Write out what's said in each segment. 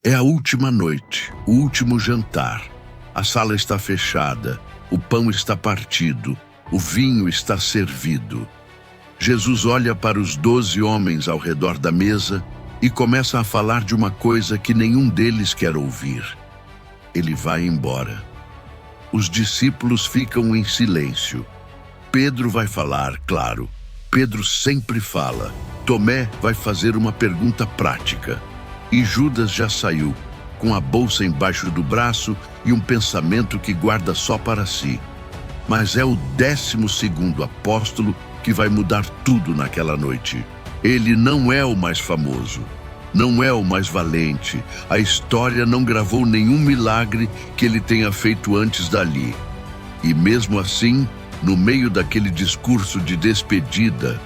É a última noite, o último jantar. A sala está fechada, o pão está partido, o vinho está servido. Jesus olha para os 12 homens ao redor da mesa e começa a falar de uma coisa que nenhum deles quer ouvir. Ele vai embora. Os discípulos ficam em silêncio. Pedro vai falar, claro. Pedro sempre fala. Tomé vai fazer uma pergunta prática. E Judas já saiu, com a bolsa embaixo do braço e um pensamento que guarda só para si. Mas é o 12º apóstolo que vai mudar tudo naquela noite. Ele não é o mais famoso, não é o mais valente. A história não gravou nenhum milagre que ele tenha feito antes dali. E mesmo assim, no meio daquele discurso de despedida,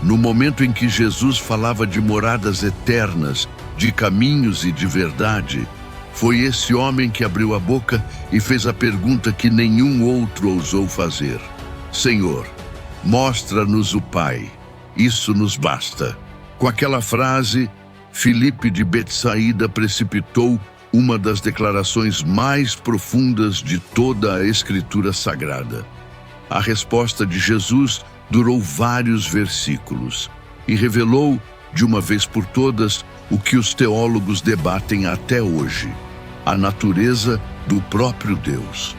no momento em que Jesus falava de moradas eternas, de caminhos e de verdade, foi esse homem que abriu a boca e fez a pergunta que nenhum outro ousou fazer. Senhor, mostra-nos o Pai, isso nos basta. Com aquela frase, Filipe de Betsaída precipitou uma das declarações mais profundas de toda a Escritura Sagrada. A resposta de Jesus durou vários versículos e revelou, de uma vez por todas, o que os teólogos debatem até hoje: a natureza do próprio Deus.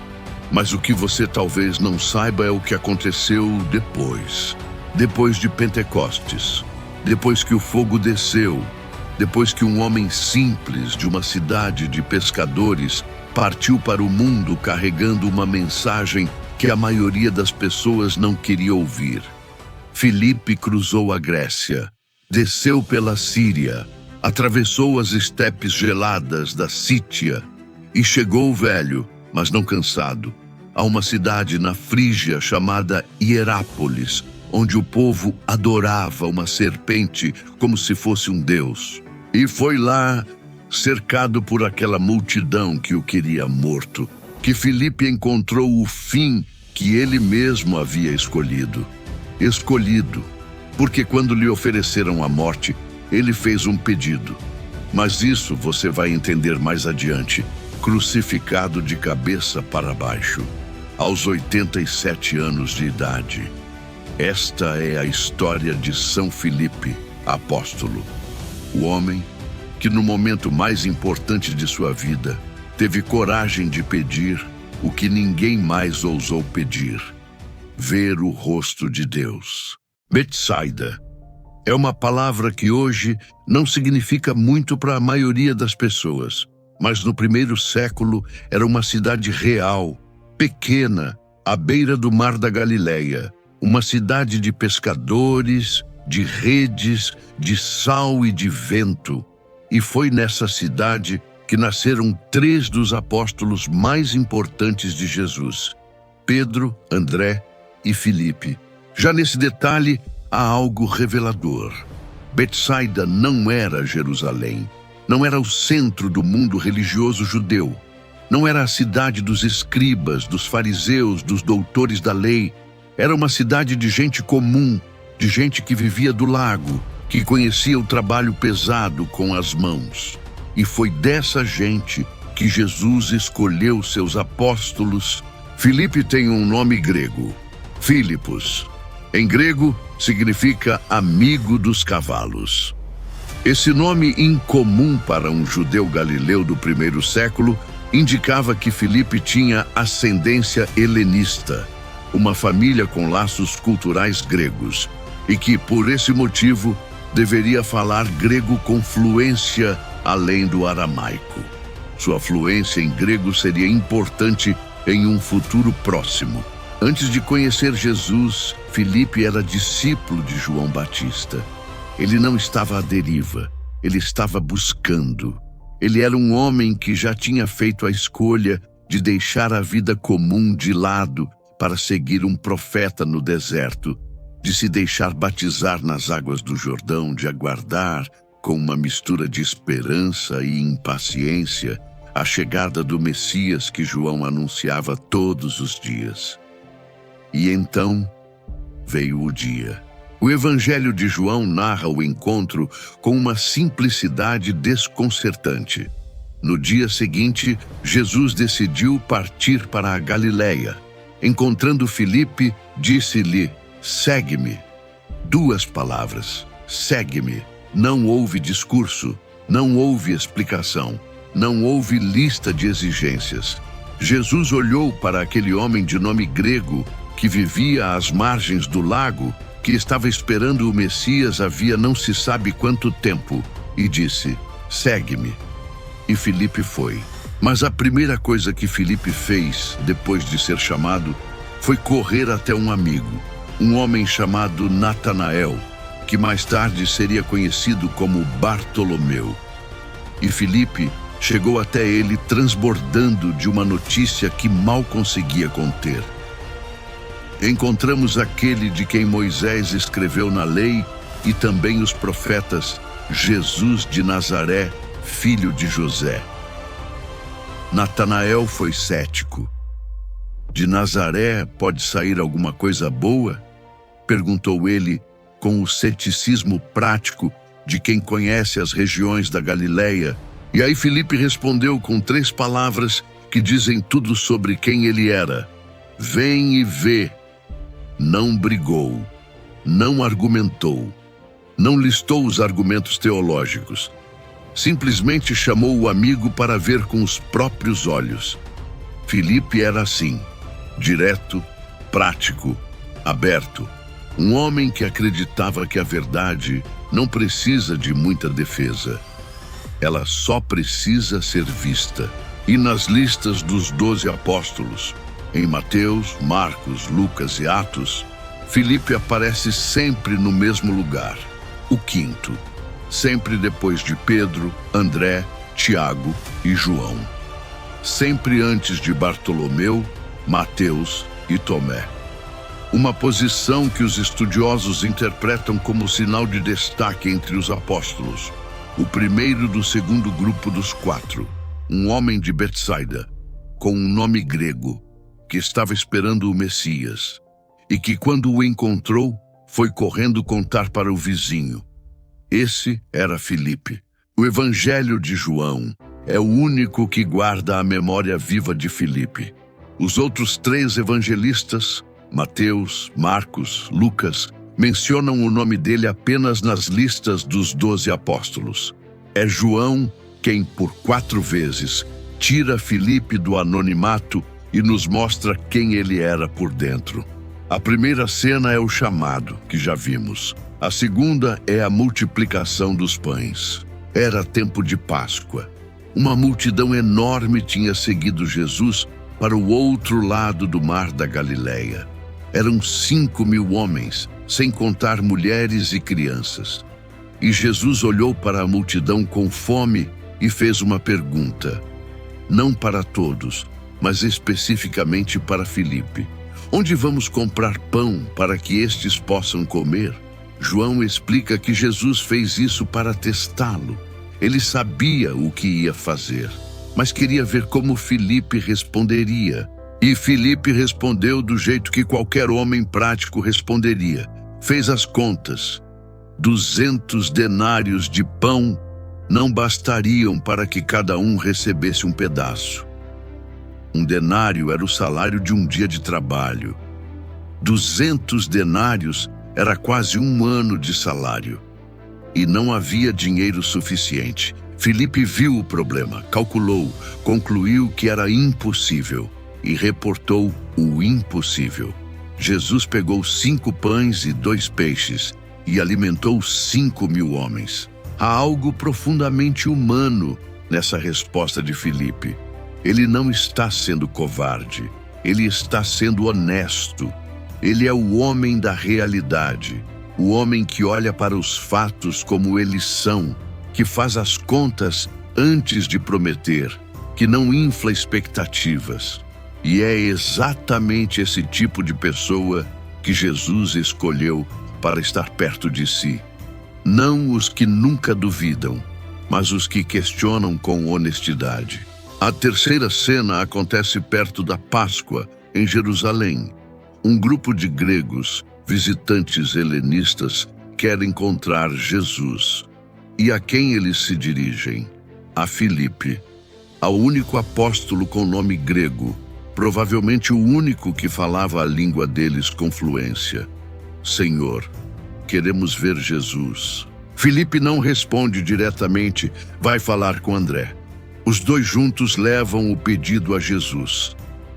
Mas o que você talvez não saiba é o que aconteceu depois de Pentecostes, depois que o fogo desceu, depois que um homem simples de uma cidade de pescadores partiu para o mundo carregando uma mensagem que a maioria das pessoas não queria ouvir. Filipe cruzou a Grécia, desceu pela Síria, atravessou as estepes geladas da Sítia e chegou velho, mas não cansado, a uma cidade na Frígia chamada Hierápolis, onde o povo adorava uma serpente como se fosse um deus. E foi lá, cercado por aquela multidão que o queria morto, que Filipe encontrou o fim que ele mesmo havia escolhido. Porque quando lhe ofereceram a morte, ele fez um pedido. Mas isso você vai entender mais adiante. Crucificado de cabeça para baixo, aos 87 anos de idade. Esta é a história de São Filipe, apóstolo. O homem que no momento mais importante de sua vida teve coragem de pedir o que ninguém mais ousou pedir: ver o rosto de Deus. Betsaida é uma palavra que hoje não significa muito para a maioria das pessoas, mas no primeiro século era uma cidade real, pequena, à beira do mar da Galileia, uma cidade de pescadores, de redes, de sal e de vento. E foi nessa cidade que nasceram 3 dos apóstolos mais importantes de Jesus: Pedro, André e Filipe. Já nesse detalhe, há algo revelador. Betsaida não era Jerusalém, não era o centro do mundo religioso judeu, não era a cidade dos escribas, dos fariseus, dos doutores da lei. Era uma cidade de gente comum, de gente que vivia do lago, que conhecia o trabalho pesado com as mãos. E foi dessa gente que Jesus escolheu seus apóstolos. Filipe tem um nome grego, Filipos. Em grego, significa amigo dos cavalos. Esse nome incomum para um judeu galileu do primeiro século indicava que Filipe tinha ascendência helenista, uma família com laços culturais gregos, e que, por esse motivo, deveria falar grego com fluência além do aramaico. Sua fluência em grego seria importante em um futuro próximo. Antes de conhecer Jesus, Filipe era discípulo de João Batista. Ele não estava à deriva, ele estava buscando. Ele era um homem que já tinha feito a escolha de deixar a vida comum de lado para seguir um profeta no deserto, de se deixar batizar nas águas do Jordão, de aguardar, com uma mistura de esperança e impaciência, a chegada do Messias que João anunciava todos os dias. E então veio o dia. O Evangelho de João narra o encontro com uma simplicidade desconcertante. No dia seguinte, Jesus decidiu partir para a Galileia. Encontrando Filipe, disse-lhe: "Segue-me." 2 palavras: segue-me. Não houve discurso, não houve explicação, não houve lista de exigências. Jesus olhou para aquele homem de nome grego que vivia às margens do lago, que estava esperando o Messias havia não se sabe quanto tempo, e disse: "Segue-me." E Filipe foi. Mas a primeira coisa que Filipe fez, depois de ser chamado, foi correr até um amigo, um homem chamado Natanael, que mais tarde seria conhecido como Bartolomeu. E Filipe chegou até ele transbordando de uma notícia que mal conseguia conter. Encontramos aquele de quem Moisés escreveu na lei e também os profetas, Jesus de Nazaré, filho de José. Natanael foi cético. "De Nazaré pode sair alguma coisa boa?" perguntou ele com o ceticismo prático de quem conhece as regiões da Galileia. E aí Filipe respondeu com 3 palavras que dizem tudo sobre quem ele era: "Vem e vê." Não brigou, não argumentou, não listou os argumentos teológicos. Simplesmente chamou o amigo para ver com os próprios olhos. Filipe era assim, direto, prático, aberto. Um homem que acreditava que a verdade não precisa de muita defesa. Ela só precisa ser vista. E nas listas dos 12 apóstolos, em Mateus, Marcos, Lucas e Atos, Filipe aparece sempre no mesmo lugar, o 5º, sempre depois de Pedro, André, Tiago e João. Sempre antes de Bartolomeu, Mateus e Tomé. Uma posição que os estudiosos interpretam como sinal de destaque entre os apóstolos. O primeiro do segundo grupo dos 4, um homem de Betsaida, com um nome grego, que estava esperando o Messias, e que, quando o encontrou, foi correndo contar para o vizinho. Esse era Filipe. O Evangelho de João é o único que guarda a memória viva de Filipe. Os outros 3 evangelistas, Mateus, Marcos, Lucas, mencionam o nome dele apenas nas listas dos 12 apóstolos. É João quem, por 4 vezes, tira Filipe do anonimato e nos mostra quem ele era por dentro. A primeira cena é o chamado, que já vimos. A segunda é a multiplicação dos pães. Era tempo de Páscoa. Uma multidão enorme tinha seguido Jesus para o outro lado do mar da Galileia. Eram 5.000 homens, sem contar mulheres e crianças. E Jesus olhou para a multidão com fome e fez uma pergunta. Não para todos, mas especificamente para Filipe. Onde vamos comprar pão para que estes possam comer? João explica que Jesus fez isso para testá-lo. Ele sabia o que ia fazer, mas queria ver como Filipe responderia. E Filipe respondeu do jeito que qualquer homem prático responderia. Fez as contas. 200 denários de pão não bastariam para que cada um recebesse um pedaço. Um denário era o salário de um dia de trabalho. 200 denários era quase 1 ano de salário. E não havia dinheiro suficiente. Filipe viu o problema, calculou, concluiu que era impossível e reportou o impossível. Jesus pegou 5 pães e 2 peixes e alimentou 5.000 homens. Há algo profundamente humano nessa resposta de Filipe. Ele não está sendo covarde, ele está sendo honesto. Ele é o homem da realidade, o homem que olha para os fatos como eles são, que faz as contas antes de prometer, que não infla expectativas. E é exatamente esse tipo de pessoa que Jesus escolheu para estar perto de si. Não os que nunca duvidam, mas os que questionam com honestidade. A terceira cena acontece perto da Páscoa, em Jerusalém. Um grupo de gregos, visitantes helenistas, quer encontrar Jesus. E a quem eles se dirigem? A Filipe. ao único apóstolo com nome grego, provavelmente o único que falava a língua deles com fluência. Senhor, queremos ver Jesus. Filipe não responde diretamente, vai falar com André. Os dois juntos levam o pedido a Jesus.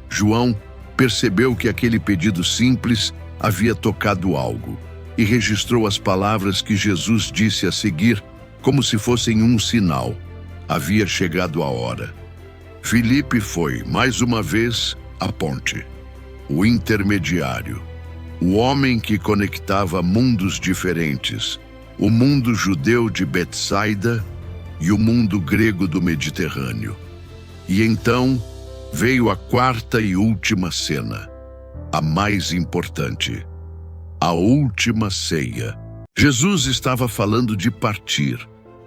João percebeu que aquele pedido simples havia tocado algo e registrou as palavras que Jesus disse a seguir como se fossem um sinal. Havia chegado a hora. Filipe foi, mais uma vez, a ponte, o intermediário, o homem que conectava mundos diferentes, o mundo judeu de Betsaida e o mundo grego do Mediterrâneo. E então veio a quarta e última cena, a mais importante, a última ceia. Jesus estava falando de partir,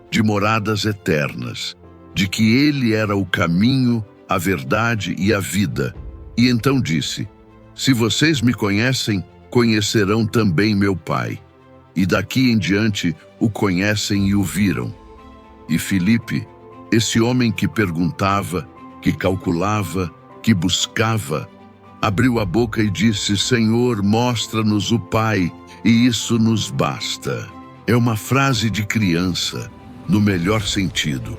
de moradas eternas, de que ele era o caminho, a verdade e a vida. E então disse: se vocês me conhecem, conhecerão também meu Pai. E daqui em diante o conhecem e o viram. E Filipe, esse homem que perguntava, que calculava, que buscava, abriu a boca e disse: Senhor, mostra-nos o Pai, e isso nos basta. É uma frase de criança, no melhor sentido.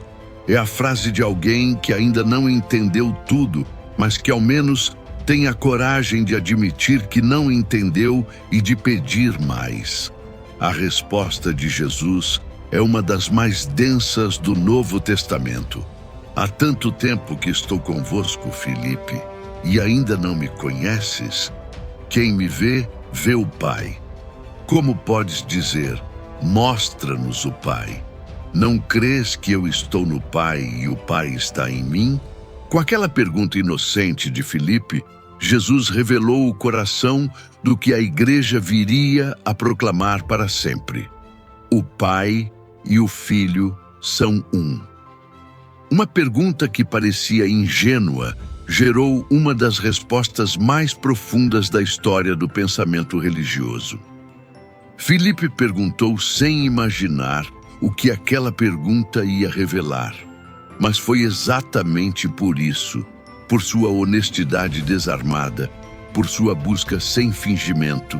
É a frase de alguém que ainda não entendeu tudo, mas que ao menos tem a coragem de admitir que não entendeu e de pedir mais. A resposta de Jesus é uma das mais densas do Novo Testamento. Há tanto tempo que estou convosco, Filipe, e ainda não me conheces? Quem me vê, vê o Pai. Como podes dizer, mostra-nos o Pai? Não crês que eu estou no Pai e o Pai está em mim? Com aquela pergunta inocente de Filipe, Jesus revelou o coração do que a igreja viria a proclamar para sempre. O Pai e o Filho são um. Uma pergunta que parecia ingênua gerou uma das respostas mais profundas da história do pensamento religioso. Filipe perguntou sem imaginar o que aquela pergunta ia revelar. Mas foi exatamente por isso, por sua honestidade desarmada, por sua busca sem fingimento,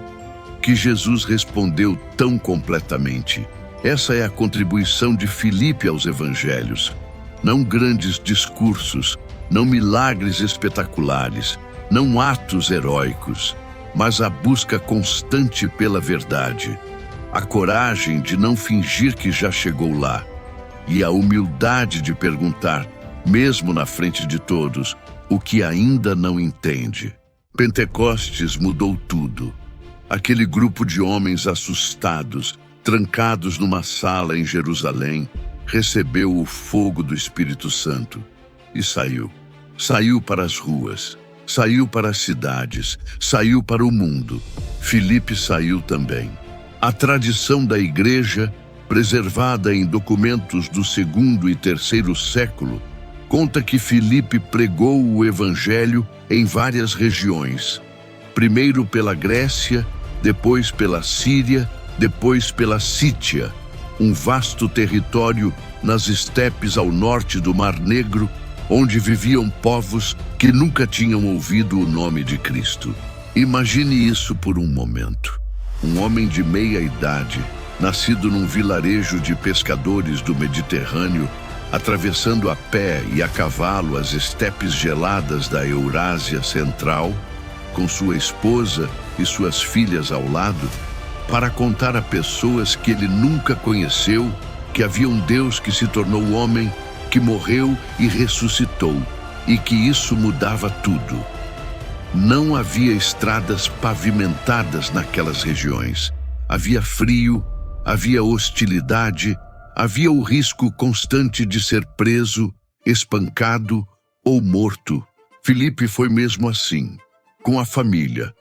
que Jesus respondeu tão completamente. Essa é a contribuição de Filipe aos evangelhos. Não grandes discursos, não milagres espetaculares, não atos heróicos, mas a busca constante pela verdade, a coragem de não fingir que já chegou lá, e a humildade de perguntar, mesmo na frente de todos, o que ainda não entende. Pentecostes mudou tudo. Aquele grupo de homens assustados, trancados numa sala em Jerusalém, recebeu o fogo do Espírito Santo e saiu. Saiu para as ruas, saiu para as cidades, saiu para o mundo. Filipe saiu também. A tradição da igreja, preservada em documentos do segundo e terceiro século, conta que Filipe pregou o evangelho em várias regiões. Primeiro pela Grécia, depois pela Síria, depois pela Sítia, um vasto território nas estepes ao norte do Mar Negro, onde viviam povos que nunca tinham ouvido o nome de Cristo. Imagine isso por um momento. Um homem de meia idade, nascido num vilarejo de pescadores do Mediterrâneo, atravessando a pé e a cavalo as estepes geladas da Eurásia Central, com sua esposa e suas filhas ao lado, para contar a pessoas que ele nunca conheceu que havia um Deus que se tornou homem, que morreu e ressuscitou, e que isso mudava tudo. Não havia estradas pavimentadas naquelas regiões. Havia frio, havia hostilidade, havia o risco constante de ser preso, espancado ou morto. Filipe foi mesmo assim, com a família.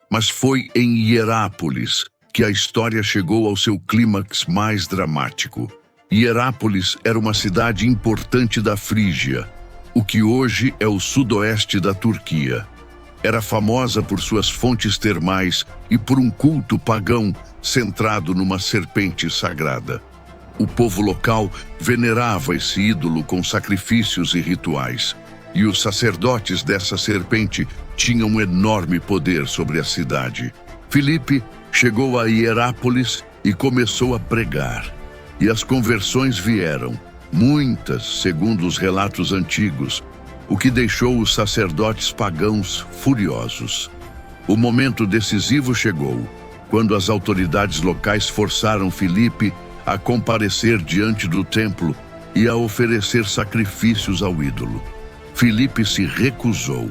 Mas foi em Hierápolis que a história chegou ao seu clímax mais dramático. Hierápolis era uma cidade importante da Frígia, o que hoje é o sudoeste da Turquia. Era famosa por suas fontes termais e por um culto pagão centrado numa serpente sagrada. O povo local venerava esse ídolo com sacrifícios e rituais, e os sacerdotes dessa serpente tinham um enorme poder sobre a cidade. Filipe chegou a Hierápolis e começou a pregar. E as conversões vieram, muitas, segundo os relatos antigos, o que deixou os sacerdotes pagãos furiosos. O momento decisivo chegou, quando as autoridades locais forçaram Filipe a comparecer diante do templo e a oferecer sacrifícios ao ídolo. Filipe se recusou,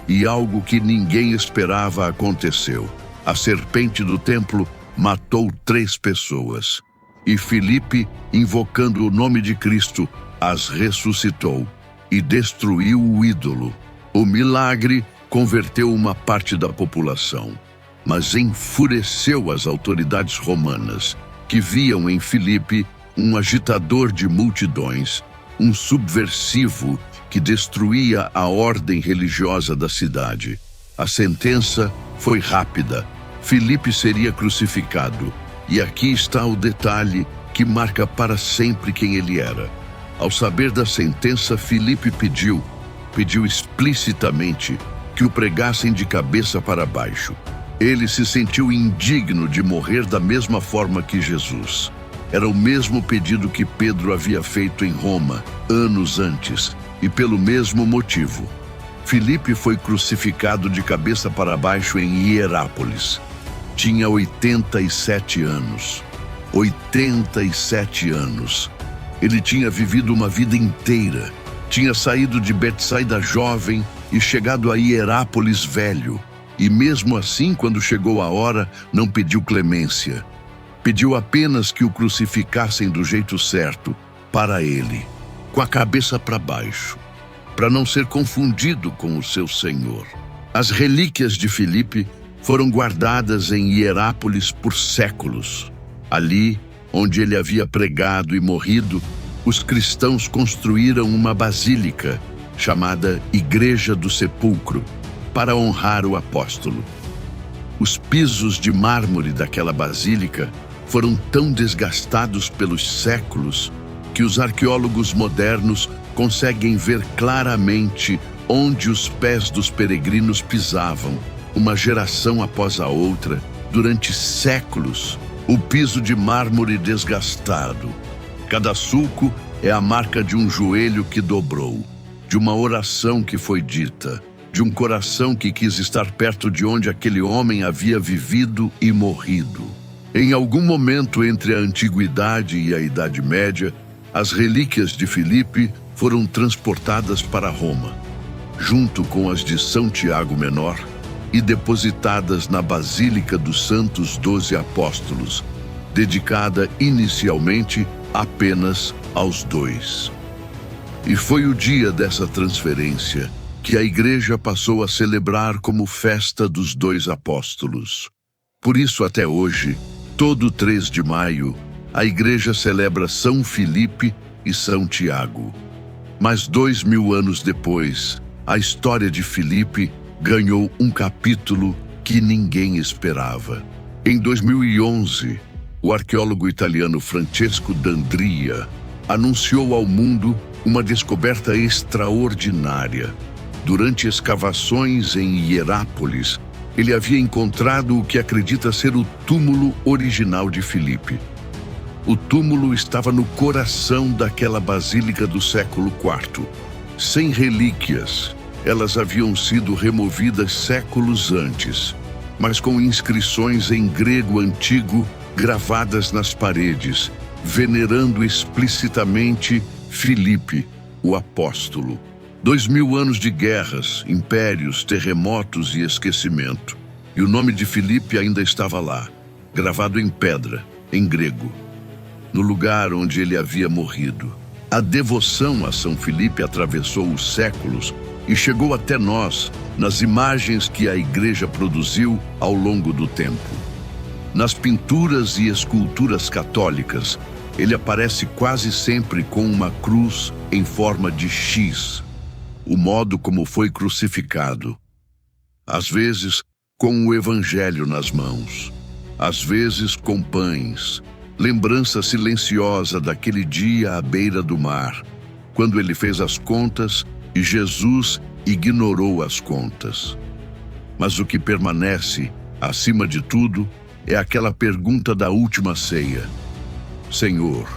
e algo que ninguém esperava aconteceu. A serpente do templo matou 3 pessoas, e Filipe, invocando o nome de Cristo, as ressuscitou e destruiu o ídolo. O milagre converteu uma parte da população, mas enfureceu as autoridades romanas, que viam em Filipe um agitador de multidões, um subversivo que destruía a ordem religiosa da cidade. A sentença foi rápida. Filipe seria crucificado, e aqui está o detalhe que marca para sempre quem ele era. Ao saber da sentença, Filipe pediu explicitamente que o pregassem de cabeça para baixo. Ele se sentiu indigno de morrer da mesma forma que Jesus. Era o mesmo pedido que Pedro havia feito em Roma, anos antes, e pelo mesmo motivo. Filipe foi crucificado de cabeça para baixo em Hierápolis. Tinha 87 anos. 87 anos. Ele tinha vivido uma vida inteira. Tinha saído de Betsaida jovem e chegado a Hierápolis velho. E mesmo assim, quando chegou a hora, não pediu clemência. Pediu apenas que o crucificassem do jeito certo, para ele, com a cabeça para baixo, para não ser confundido com o seu Senhor. As relíquias de Filipe foram guardadas em Hierápolis por séculos. Ali, onde ele havia pregado e morrido, os cristãos construíram uma basílica, chamada Igreja do Sepulcro, para honrar o apóstolo. Os pisos de mármore daquela basílica foram tão desgastados pelos séculos que os arqueólogos modernos conseguem ver claramente onde os pés dos peregrinos pisavam, uma geração após a outra, durante séculos. O piso de mármore desgastado. Cada sulco é a marca de um joelho que dobrou, de uma oração que foi dita, de um coração que quis estar perto de onde aquele homem havia vivido e morrido. Em algum momento entre a Antiguidade e a Idade Média, as relíquias de Filipe foram transportadas para Roma, junto com as de São Tiago Menor, e depositadas na Basílica dos Santos 12 Apóstolos, dedicada inicialmente apenas aos 2. E foi o dia dessa transferência que a Igreja passou a celebrar como festa dos 2 apóstolos. Por isso, até hoje, todo 3 de maio, a Igreja celebra São Filipe e São Tiago. Mas 2000 anos depois, a história de Filipe ganhou um capítulo que ninguém esperava. Em 2011, o arqueólogo italiano Francesco D'Andria anunciou ao mundo uma descoberta extraordinária. Durante escavações em Hierápolis, ele havia encontrado o que acredita ser o túmulo original de Filipe. O túmulo estava no coração daquela basílica do século IV. Sem relíquias, elas haviam sido removidas séculos antes, mas com inscrições em grego antigo gravadas nas paredes, venerando explicitamente Filipe, o apóstolo. 2000 anos de guerras, impérios, terremotos e esquecimento. E o nome de Filipe ainda estava lá, gravado em pedra, em grego, no lugar onde ele havia morrido. A devoção a São Filipe atravessou os séculos e chegou até nós nas imagens que a Igreja produziu ao longo do tempo. Nas pinturas e esculturas católicas, ele aparece quase sempre com uma cruz em forma de X, o modo como foi crucificado. Às vezes, com o Evangelho nas mãos, às vezes com pães, lembrança silenciosa daquele dia à beira do mar, quando ele fez as contas e Jesus ignorou as contas. Mas o que permanece, acima de tudo, é aquela pergunta da última ceia: Senhor,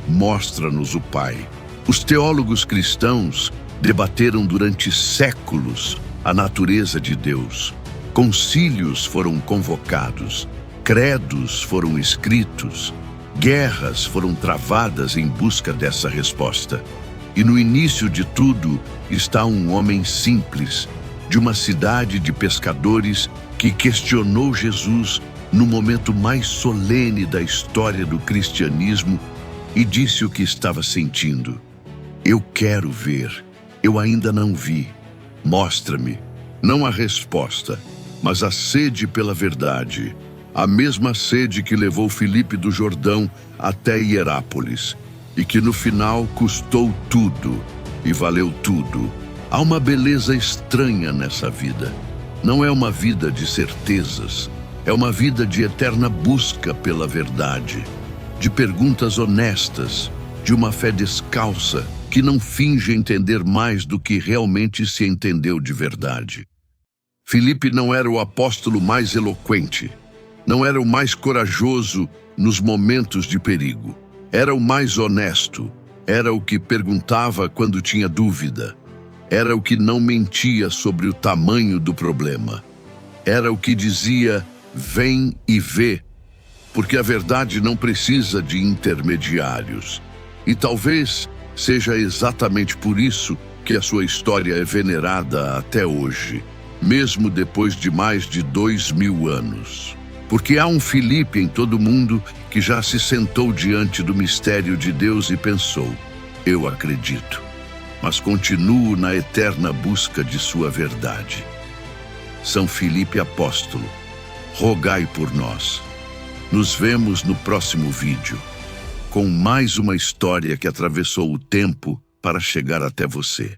mostra-nos o Pai. Os teólogos cristãos debateram durante séculos a natureza de Deus. Concílios foram convocados, credos foram escritos, guerras foram travadas em busca dessa resposta. E no início de tudo está um homem simples, de uma cidade de pescadores, que questionou Jesus no momento mais solene da história do cristianismo e disse o que estava sentindo: Eu quero ver, eu ainda não vi. Mostra-me. Não a resposta, mas a sede pela verdade. A mesma sede que levou Filipe do Jordão até Hierápolis e que no final custou tudo e valeu tudo. Há uma beleza estranha nessa vida. Não é uma vida de certezas, é uma vida de eterna busca pela verdade, de perguntas honestas, de uma fé descalça que não finge entender mais do que realmente se entendeu de verdade. Filipe não era o apóstolo mais eloquente, não era o mais corajoso nos momentos de perigo. Era o mais honesto, era o que perguntava quando tinha dúvida, era o que não mentia sobre o tamanho do problema, era o que dizia: vem e vê, porque a verdade não precisa de intermediários. E talvez seja exatamente por isso que a sua história é venerada até hoje, mesmo depois de mais de 2000 anos. Porque há um Filipe em todo mundo que já se sentou diante do mistério de Deus e pensou: eu acredito, mas continuo na eterna busca de sua verdade. São Filipe apóstolo, rogai por nós. Nos vemos no próximo vídeo, com mais uma história que atravessou o tempo para chegar até você.